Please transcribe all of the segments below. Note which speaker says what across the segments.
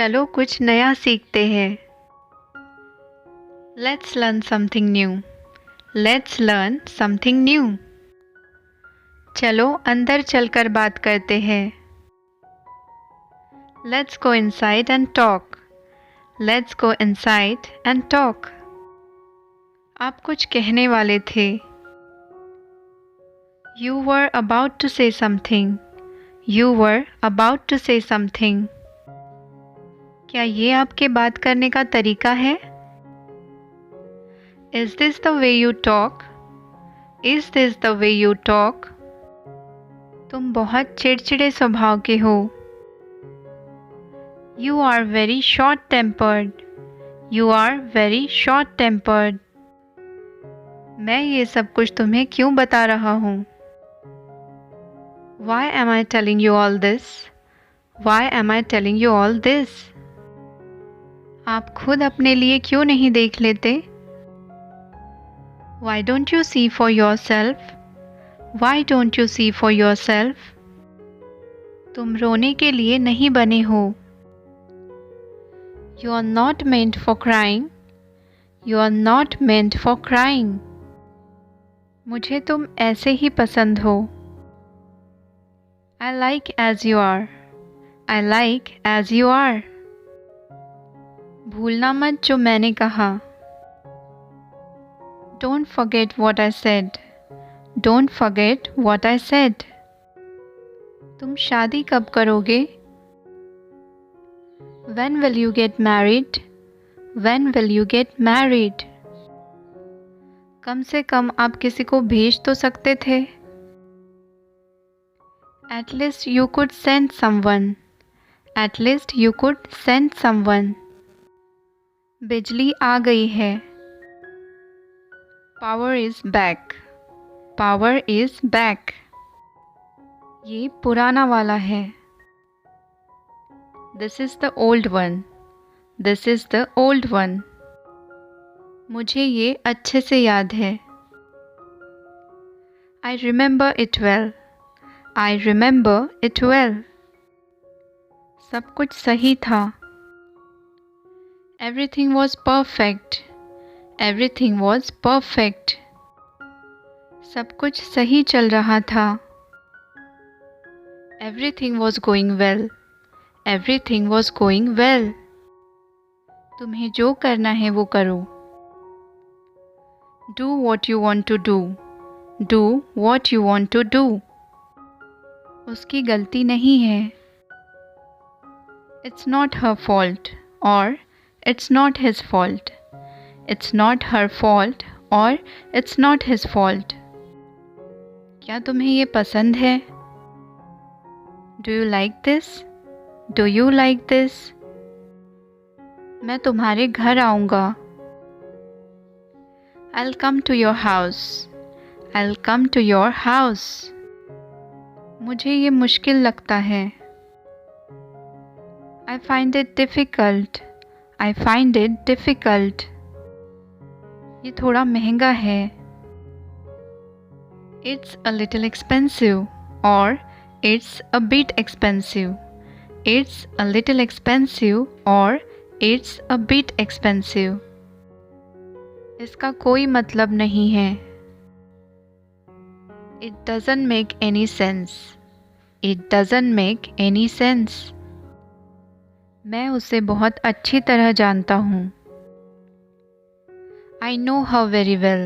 Speaker 1: चलो कुछ नया सीखते हैं। Let's learn something new. Let's learn something new. चलो अंदर चलकर बात करते हैं। Let's go inside and talk. Let's go inside and talk. आप कुछ कहने वाले थे। You were about to say something. You were about to say something. क्या ये आपके बात करने का तरीका है? Is this the way you talk? Is this the way you talk? तुम बहुत चिड़चिड़े स्वभाव के हो। You are very short-tempered. You are very short-tempered. मैं ये सब कुछ तुम्हें क्यों बता रहा हूँ? Why am I telling you all this? Why am I telling you all this? आप खुद अपने लिए क्यों नहीं देख लेते? Why don't you see for yourself? Why don't you see for yourself? तुम रोने के लिए नहीं बने हो। You are not meant for crying. You are not meant for crying. मुझे तुम ऐसे ही पसंद हो। I like as you are. I like as you are. भूलना मत जो मैंने कहा। Don't forget what I said. Don't forget what I said. तुम शादी कब करोगे? When will you get married? When will you get married? कम से कम आप किसी को भेज तो सकते थे। At least you could send someone. At least you could send someone. बिजली आ गई है। Power is back. Power is back. ये पुराना वाला है। This is the old one. This is the old one. मुझे ये अच्छे से याद है। I remember it well. I remember it well. सब कुछ सही था। Everything was perfect. Everything was perfect. सब कुछ सही चल रहा था। Everything was going well. Everything was going well. तुम्हें जो करना है वो करो। Do what you want to do. Do what you want to do. उसकी गलती नहीं है। It's not her fault. Or it's not his fault. It's not her fault. Or it's not his fault. क्या तुम्हें ये पसंद है? Do you like this? Do you like this? मैं तुम्हारे घर आऊँगा। I'll come to your house. I'll come to your house. मुझे ये मुश्किल लगता है। I find it difficult. I find it difficult. ये थोड़ा महंगा है। It's a little expensive. Or it's a bit expensive. It's a little expensive. Or it's a bit expensive. इसका कोई मतलब नहीं है। It doesn't make any sense. It doesn't make any sense. मैं उसे बहुत अच्छी तरह जानता हूँ। I know her very well.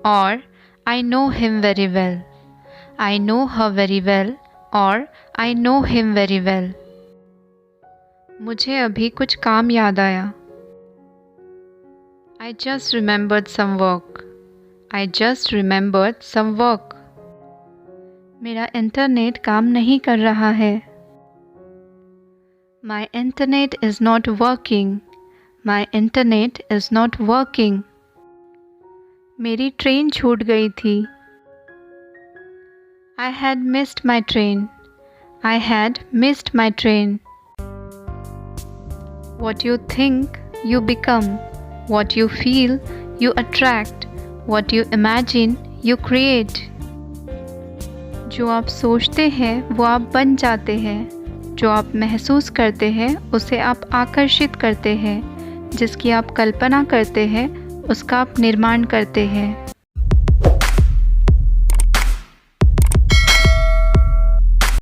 Speaker 1: Or I know him very well. I know her very well. Or I know him very well. मुझे अभी कुछ काम याद आया। I just remembered some work. I just remembered some work. मेरा internet काम नहीं कर रहा है। My internet is not working. My internet is not working. मेरी ट्रेन छूट गई थी। I had missed my train. I had missed my train. What you think, you become. What you feel, you attract. What you imagine, you create. जो आप सोचते हैं वो आप बन जाते हैं। जो आप महसूस करते हैं उसे आप आकर्षित करते हैं, जिसकी आप कल्पना करते हैं उसका आप निर्माण करते हैं।